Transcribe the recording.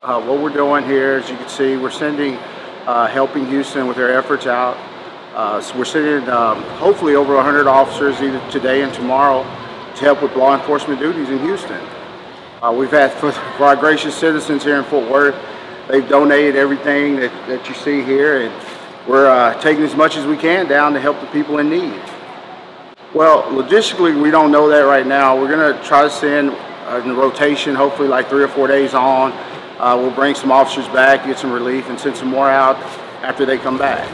What we're doing here, as you can see, we're sending Helping Houston with their efforts out. So we're sending hopefully over 100 officers either today and tomorrow to help with law enforcement duties in Houston. We've had, for our gracious citizens here in Fort Worth, they've donated everything that you see here, and we're taking as much as we can down to help the people in need. Well, logistically, we don't know that right now. We're going to try to send in rotation, hopefully like 3 or 4 days on. We'll bring some officers back, get some relief, and send some more out after they come back.